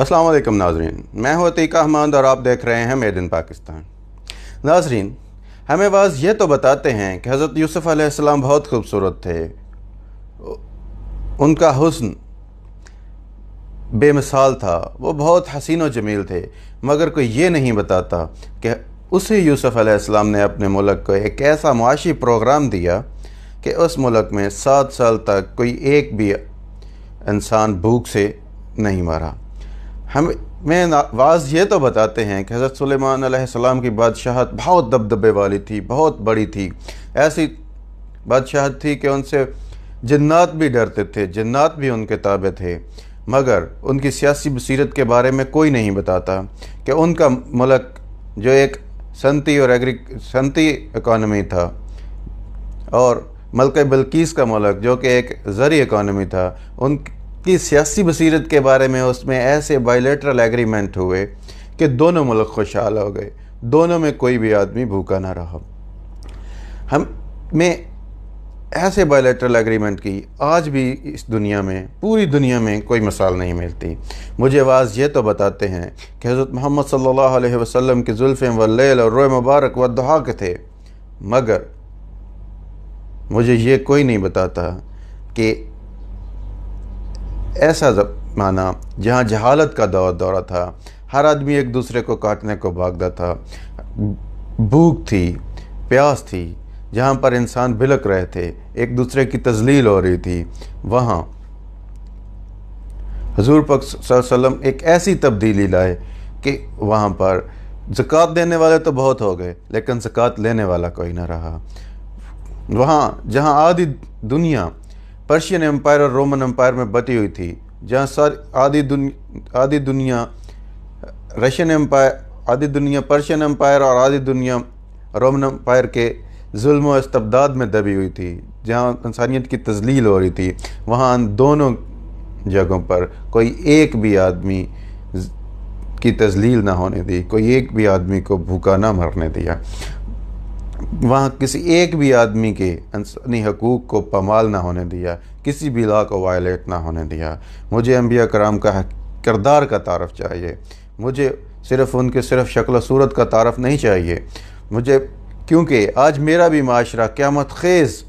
अस्सलाम वालेकुम नाज़रीन, मैं हूं अतीक अहमद और आप देख रहे हैं मेड इन पाकिस्तान। नाज़रीन, हमें वाज़ ये तो बताते हैं कि हज़रत यूसुफ़ अलैहिस्सलाम बहुत खूबसूरत थे, उनका हुस्न बेमिसाल था, वो बहुत हसीन व जमील थे, मगर कोई ये नहीं बताता कि उसी यूसुफ़ अलैहिस्सलाम ने अपने मुल्क को एक ऐसा मुआशी प्रोग्राम दिया कि उस मुल्क में 7 साल तक कोई एक भी इंसान भूख से नहीं मरा। हमें वाज़ ये तो बताते हैं कि हज़रत सुलेमान अलैहिस्सलाम की बादशाहत बहुत दबदबे वाली थी, बहुत बड़ी थी। ऐसी बादशाहत थी कि उनसे जिन्नात भी डरते थे, जिन्नात भी उनके ताबे थे, मगर उनकी सियासी बसीरत के बारे में कोई नहीं बताता कि उनका मुल्क जो एक सनती इकॉनमी था और मलका बिल्कीस का मुल्क जो कि एक ज़री इकॉनमी था, उनकी सियासी बसीरत के बारे में उसमें ऐसे बायलैटरल एग्रीमेंट हुए कि दोनों मुल्क खुशहाल हो गए, दोनों में कोई भी आदमी भूखा ना रहा। हमें ऐसे बायलैटरल एग्रीमेंट की आज भी इस दुनिया में, पूरी दुनिया में कोई मिसाल नहीं मिलती। मुझे वाज़ ये तो बताते हैं कि हज़रत मोहम्मद सल्लल्लाहु अलैहि वसल्लम की जुल्फ़ें वल्लैल और रोए मुबारक व दुहा के थे, मगर मुझे ये कोई नहीं बताता कि ऐसा ज़माना जहाँ जहालत का दौरा था, हर आदमी एक दूसरे को काटने को भागता था, भूख थी, प्यास थी, जहाँ पर इंसान बिलक रहे थे, एक दूसरे की तज़लील हो रही थी, वहाँ हुज़ूर पाक सल्लल्लाहु अलैहि वसल्लम एक ऐसी तब्दीली लाए कि वहाँ पर ज़कात देने वाले तो बहुत हो गए, लेकिन ज़कात लेने वाला कोई ना रहा। वहाँ जहाँ आधी दुनिया पर्शियन एम्पायर और रोमन एम्पायर में बटी हुई थी, जहाँ आधी दुनिया रशियन एम्पायर, आधी दुनिया पर्शियन एम्पायर और आधी दुनिया रोमन एम्पायर के जुल्म व इस्तबदाद में दबी हुई थी, जहाँ इंसानियत की तज़लील हो रही थी, वहाँ दोनों जगहों पर कोई एक भी आदमी की तज़लील ना होने दी, कोई एक भी आदमी को भूखा ना मरने दिया, वहाँ किसी एक भी आदमी के इंसानी हकूक़ को पामाल ना होने दिया, किसी भी लॉ को वायलेट ना होने दिया। मुझे अंबिया कराम का किरदार का तारफ़ चाहिए, मुझे सिर्फ़ उनके शक्ल सूरत का तारफ़ नहीं चाहिए मुझे, क्योंकि आज मेरा भी माशरा क़यामत ख़ेज़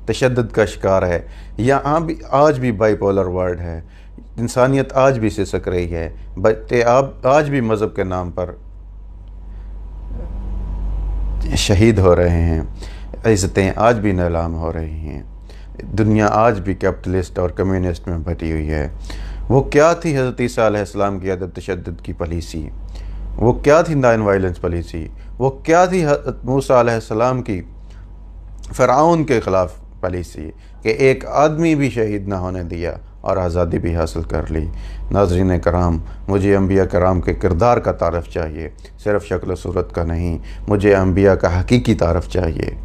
तशद्दुद का शिकार है। यहाँ भी आज भी बाइपोलर वर्ल्ड है, इंसानियत आज भी सिसक रही है, बच्चे आज भी मज़हब के नाम पर शहीद हो रहे हैं, इज़्ज़तें आज भी नीलाम हो रही हैं, दुनिया आज भी कैपिटलिस्ट और कम्युनिस्ट में बटी हुई है। वो क्या थी हज़रत ईसा अलैहिस्सलाम की अदब तशद्दुद की पॉलिसी, वो क्या थी नॉन वायलेंस पॉलिसी, वो क्या थी मूसा अलैहिस्सलाम की फ़िरऔन के ख़िलाफ़ पॉलिसी कि एक आदमी भी शहीद ना होने दिया और आज़ादी भी हासिल कर ली। नाज़रीन कराम, मुझे अंबिया कराम के किरदार का तारफ़ चाहिए, सिर्फ़ शक्ल सूरत का नहीं, मुझे अंबिया का हकीकी तारफ़ चाहिए।